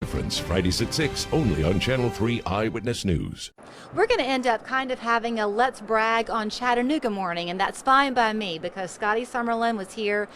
Difference, Fridays at 6, only on Channel 3 Eyewitness News. We're going to end up kind of having a let's brag on Chattanooga morning, and that's fine by me because Scotty Summerlin was here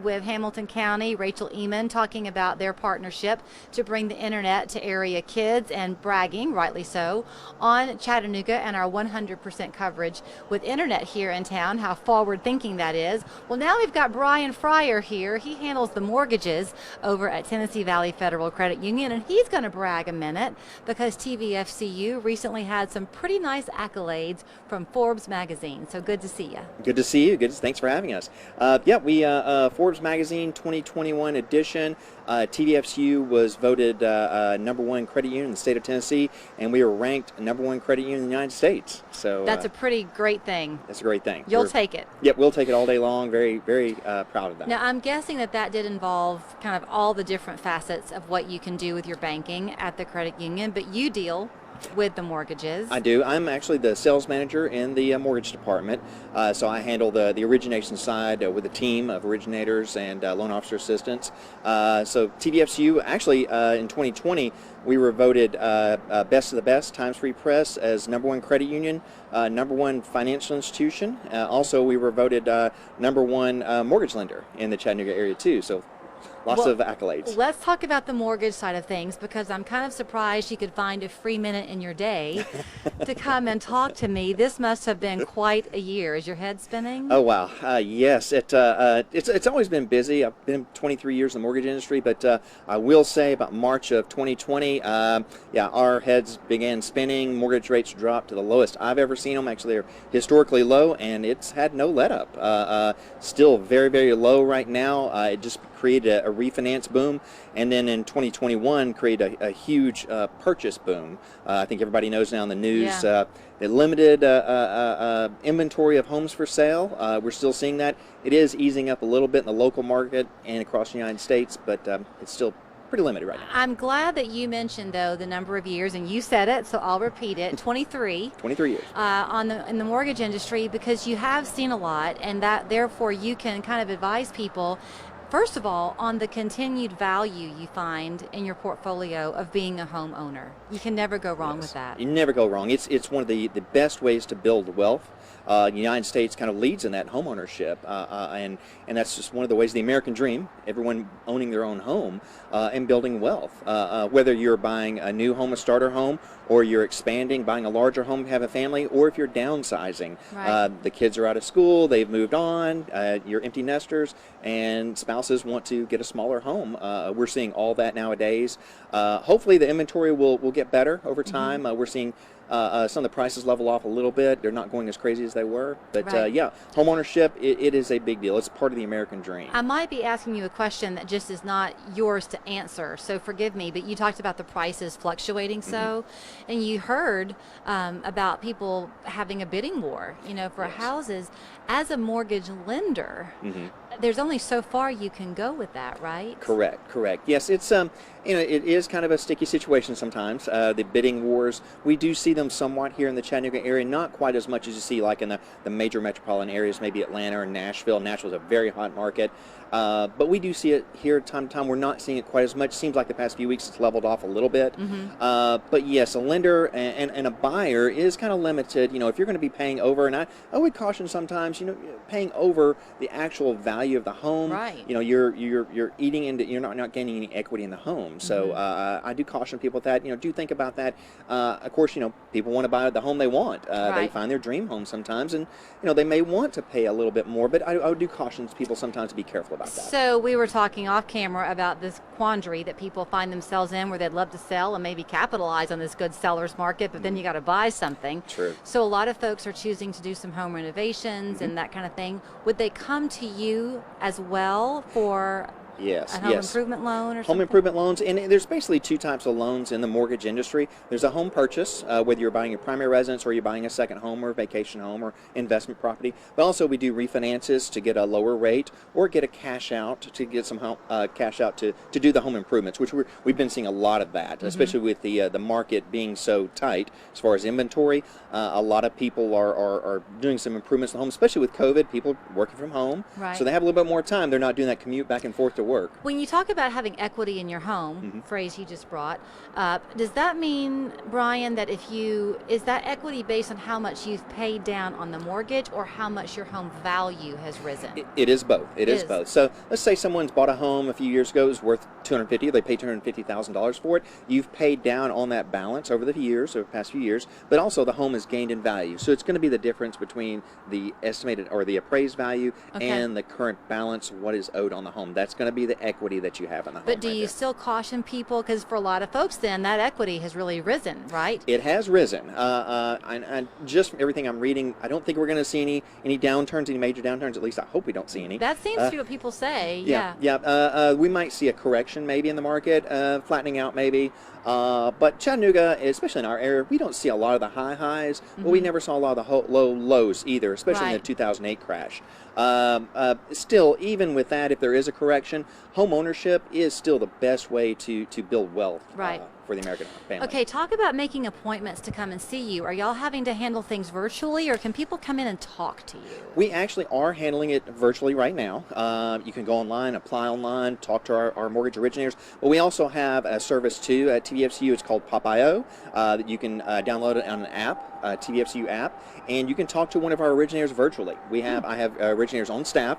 with Hamilton County, Rachel Eman, talking about their partnership to bring the internet to area kids and bragging, rightly so, on Chattanooga and our 100% coverage with internet here in town, how forward thinking that is. Well, now we've got Bryan Fryar here. He handles the mortgages over at Tennessee Valley Federal Credit Union, and he's going to brag a minute because TVFCU recently had some pretty nice accolades from Forbes magazine. So good to see you. Good to see you. Thanks for having us. Forbes magazine 2021 edition. TVFCU was voted #1 credit union in the state of Tennessee, and we were ranked #1 credit union in the United States. So that's a pretty great thing. That's a great thing. You'll take it. Yep, we'll take it all day long. Very, very proud of that. Now, I'm guessing that did involve kind of all the different facets of what you can do with your banking at the credit union, but you deal with the mortgages. I do. I'm actually the sales manager in the mortgage department, so I handle the origination side with a team of originators and loan officer assistants. So TVFCU, actually in 2020, we were voted Best of the Best, Times Free Press, as #1 credit union, #1 financial institution. Also, we were voted #1 mortgage lender in the Chattanooga area too. So lots of accolades. Let's talk about the mortgage side of things, because I'm kind of surprised you could find a free minute in your day to come and talk to me. This must have been quite a year. Is your head spinning? Oh, wow. Yes. It's always been busy. I've been 23 years in the mortgage industry, but I will say about March of 2020, our heads began spinning. Mortgage rates dropped to the lowest I've ever seen them. Actually, they're historically low, and it's had no let up. Still very, very low right now. It just created a refinance boom, and then in 2021 created a huge purchase boom. I think everybody knows now in the news the limited inventory of homes for sale. We're still seeing that. It is easing up a little bit in the local market and across the United States, but it's still pretty limited right now. I'm glad that you mentioned, though, the number of years, and you said it, so I'll repeat it, 23. 23 years. In the mortgage industry, because you have seen a lot, and that therefore you can kind of advise people, first of all, on the continued value you find in your portfolio of being a homeowner. You can never go wrong with that. You never go wrong. It's one of the best ways to build wealth. The United States kind of leads in that homeownership, and that's just one of the ways, the American dream, everyone owning their own home and building wealth. Whether you're buying a new home, a starter home, or you're expanding, buying a larger home to have a family, or if you're downsizing. Right. The kids are out of school, they've moved on, you're empty nesters, and spouses want to get a smaller home. We're seeing all that nowadays. Hopefully the inventory will get better over time. We're seeing some of the prices level off a little bit. They're not going as crazy as they were. But homeownership, it is a big deal. It's part of the American dream. I might be asking you a question that just is not yours to answer, so forgive me, but you talked about the prices fluctuating and you heard about people having a bidding war, for houses. As a mortgage lender, there's only so far you can go with that, right? Correct. Yes, it's it is kind of a sticky situation sometimes. The bidding wars, we do see them somewhat here in the Chattanooga area, not quite as much as you see like in the major metropolitan areas, maybe Atlanta or Nashville. Nashville's a very hot market, but we do see it here time to time. We're not seeing it quite as much. Seems like the past few weeks it's leveled off a little bit. But yes, a lender and a buyer is kind of limited. If you're going to be paying over, and I would caution sometimes, paying over the actual value of the home. Right. You're eating into, you're not gaining any equity in the home. So I do caution people with that. Do think about that. Of course, people want to buy the home they want. They find their dream home sometimes, and they may want to pay a little bit more. But I would do caution people sometimes to be careful about that. So we were talking off camera about this quandary that people find themselves in, where they'd love to sell and maybe capitalize on this good seller's market, but then you got to buy something. True. So a lot of folks are choosing to do some home renovations and that kind of thing. Would they come to you as well for a home improvement loan or something? Home improvement loans, and there's basically two types of loans in the mortgage industry. There's a home purchase, whether you're buying a primary residence or you're buying a second home or vacation home or investment property. But also we do refinances to get a lower rate, or get a cash out to get some cash out to do the home improvements, which we've been seeing a lot of that, especially with the market being so tight as far as inventory. A lot of people are doing some improvements in the home, especially with COVID. People working from home, so they have a little bit more time. They're not doing that commute back and forth to work. When you talk about having equity in your home, phrase you just brought up, does that mean, Bryan, that is that equity based on how much you've paid down on the mortgage or how much your home value has risen? It is both. It is both. So let's say someone's bought a home a few years ago, it was worth $250,000. They paid $250,000 for it. You've paid down on that balance over the past few years, but also the home has gained in value. So it's going to be the difference between the estimated or the appraised value and the current balance, what is owed on the home. That's going to be the equity that you have in the home. But do you still caution people, because for a lot of folks then that equity has really risen, right? It has risen. And just from everything I'm reading, I don't think we're going to see any downturns, any major downturns. At least I hope we don't see any. That seems to be what people say. We might see a correction maybe in the market, flattening out maybe. But Chattanooga, especially in our area, we don't see a lot of the high highs, but we never saw a lot of the low lows either, especially in the 2008 crash. Still, even with that, if there is a correction, home ownership is still the best way to build wealth for the American family. Okay, talk about making appointments to come and see you. Are y'all having to handle things virtually, or can people come in and talk to you? We actually are handling it virtually right now. You can go online, apply online, talk to our mortgage originators. But we also have a service too at TVFCU. It's called Pop.io. That you can download it on an app, TVFCU app, and you can talk to one of our originators virtually. I have originators on staff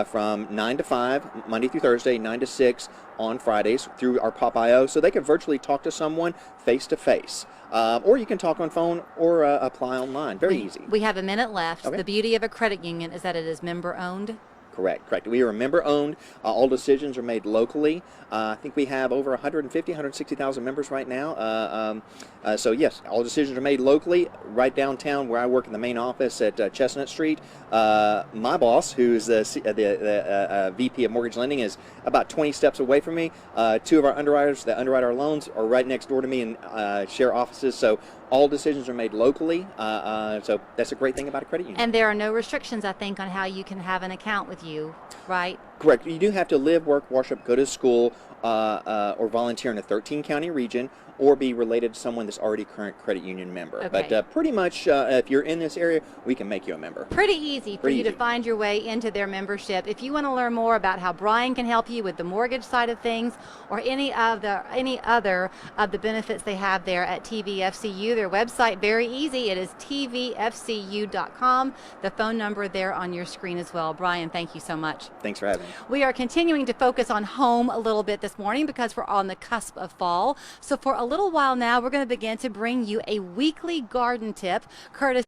from 9 to 5, Monday through Thursday, 9 to 6 on Fridays through our Pop.io, so they can virtually talk to someone face to face. Or you can talk on phone or apply online. Very easy. We have a minute left. Okay. The beauty of a credit union is that it is member owned. Correct. We are member owned. All decisions are made locally. I think we have over 160,000 members right now. So yes, all decisions are made locally, right downtown where I work in the main office at Chestnut Street. My boss, who's the VP of Mortgage Lending, is about 20 steps away from me. Two of our underwriters that underwrite our loans are right next door to me and share offices. So all decisions are made locally. So that's a great thing about a credit union. And there are no restrictions, I think, on how you can have an account with you, right? Correct. You do have to live, work, worship, go to school, or volunteer in a 13-county region, or be related to someone that's already a current credit union member. Okay. But pretty much, if you're in this area, we can make you a member. Pretty easy for you to find your way into their membership. If you want to learn more about how Bryan can help you with the mortgage side of things, or any other of the benefits they have there at TVFCU, their website, very easy. It is tvfcu.com. The phone number there on your screen as well. Bryan, thank you so much. Thanks for having me. We are continuing to focus on home a little bit this morning because we're on the cusp of fall. So for a little while now, we're going to begin to bring you a weekly garden tip, courtesy